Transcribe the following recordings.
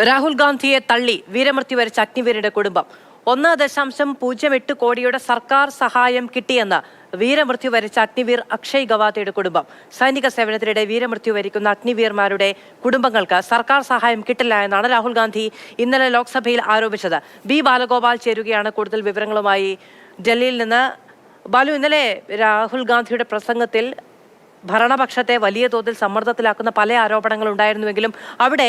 രാഹുൽ ഗാന്ധിയെ തള്ളി വീരമൃത്യു വരിച്ച അഗ്നിവീരുടെ കുടുംബം 1.08 കോടിയുടെ സർക്കാർ സഹായം കിട്ടിയെന്ന് വീരമൃത്യു വരിച്ച അഗ്നിവീർ അക്ഷയ് ഗവാദയുടെ കുടുംബം. സൈനിക സേവനത്തിനിടെ വീരമൃത്യു വരിക്കുന്ന അഗ്നിവീർമാരുടെ കുടുംബങ്ങൾക്ക് സർക്കാർ സഹായം കിട്ടില്ല എന്നാണ് രാഹുൽ ഗാന്ധി ഇന്നലെ ലോക്സഭയിൽ ആരോപിച്ചത്. ബി ബാലഗോപാൽ ചേരുകയാണ് കൂടുതൽ വിവരങ്ങളുമായി ഡൽഹിയിൽ നിന്ന്. ബാലു, ഇന്നലെ രാഹുൽ ഗാന്ധിയുടെ പ്രസംഗത്തിൽ ഭരണപക്ഷത്തെ വലിയ തോതിൽ സമ്മർദ്ദത്തിലാക്കുന്ന പല ആരോപണങ്ങൾ ഉണ്ടായിരുന്നുവെങ്കിലും അവിടെ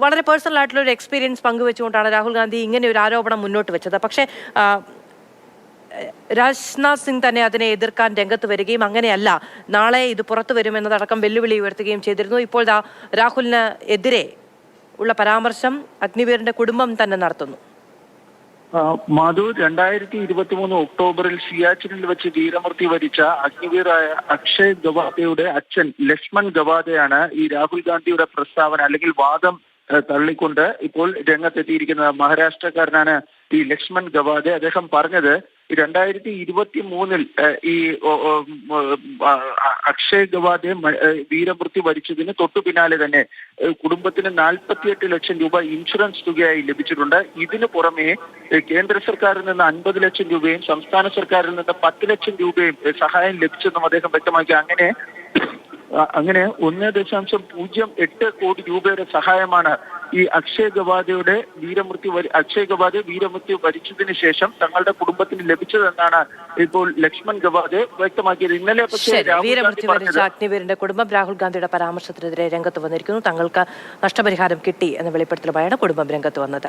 വളരെ പേഴ്സണൽ ആയിട്ടുള്ള ഒരു എക്സ്പീരിയൻസ് പങ്കുവെച്ചുകൊണ്ടാണ് രാഹുൽ ഗാന്ധി ഇങ്ങനെ ഒരു ആരോപണം മുന്നോട്ട് വെച്ചത്. പക്ഷേ രാജ്നാഥ് സിംഗ് തന്നെ അതിനെ എതിർക്കാൻ രംഗത്ത് വരികയും അങ്ങനെയല്ല, നാളെ ഇത് പുറത്തു വരുമെന്നതടക്കം വെല്ലുവിളി ഉയർത്തുകയും ചെയ്തിരുന്നു. ഇപ്പോൾ രാഹുലിന് എതിരെ ഉള്ള പരാമർശം അഗ്നിവീറിന്റെ കുടുംബം തന്നെ നടത്തുന്നു. മധു, 2023 ഒക്ടോബറിൽ സിയാച്ചിനിൽ വെച്ച് വീരമൃത്യു വരിച്ച അഗ്നിവീറായ അക്ഷയ് ഗവാദയുടെ അച്ഛൻ ലക്ഷ്മൺ ഗവാദയാണ് ഈ രാഹുൽ ഗാന്ധിയുടെ പ്രസ്താവന അല്ലെങ്കിൽ വാദം തള്ളിക്കൊണ്ട് ഇപ്പോൾ രംഗത്തെത്തിയിരിക്കുന്നത്. മഹാരാഷ്ട്രക്കാരനാണ് ഈ ലക്ഷ്മൺ ഗവാദെ. അദ്ദേഹം പറഞ്ഞത് 2023 ഈ അക്ഷയ് ഗവാദെ വീരമൃത്യു വരിച്ചതിന് തൊട്ടു പിന്നാലെ തന്നെ കുടുംബത്തിന് 48 ലക്ഷം രൂപ ഇൻഷുറൻസ് തുകയായി ലഭിച്ചിട്ടുണ്ട്. ഇതിനു പുറമെ കേന്ദ്ര സർക്കാരിൽ നിന്ന് 50 ലക്ഷം രൂപയും സംസ്ഥാന സർക്കാരിൽ നിന്ന് 10 ലക്ഷം രൂപയും സഹായം ലഭിച്ചെന്നും അദ്ദേഹം വ്യക്തമാക്കി. അങ്ങനെ 1.08 കോടി രൂപയുടെ സഹായമാണ് ഈ അക്ഷയ് ഗവാദെ വീരമൃത്യു വരിച്ചതിന് ശേഷം തങ്ങളുടെ കുടുംബത്തിന് ലഭിച്ചതെന്നാണ് ഇപ്പോൾ ലക്ഷ്മൺ ഗവാദെ വ്യക്തമാക്കിയത്. ഇന്നലെ വീരമൃത്യു വരിച്ച അഗ്നിവീറിന്റെ കുടുംബം രാഹുൽ ഗാന്ധിയുടെ പരാമർശത്തിനെതിരെ രംഗത്ത് വന്നിരിക്കുന്നു. തങ്ങൾക്ക് നഷ്ടപരിഹാരം കിട്ടി എന്ന വെളിപ്പെടുത്തലുമായാണ് കുടുംബം രംഗത്ത് വന്നത്.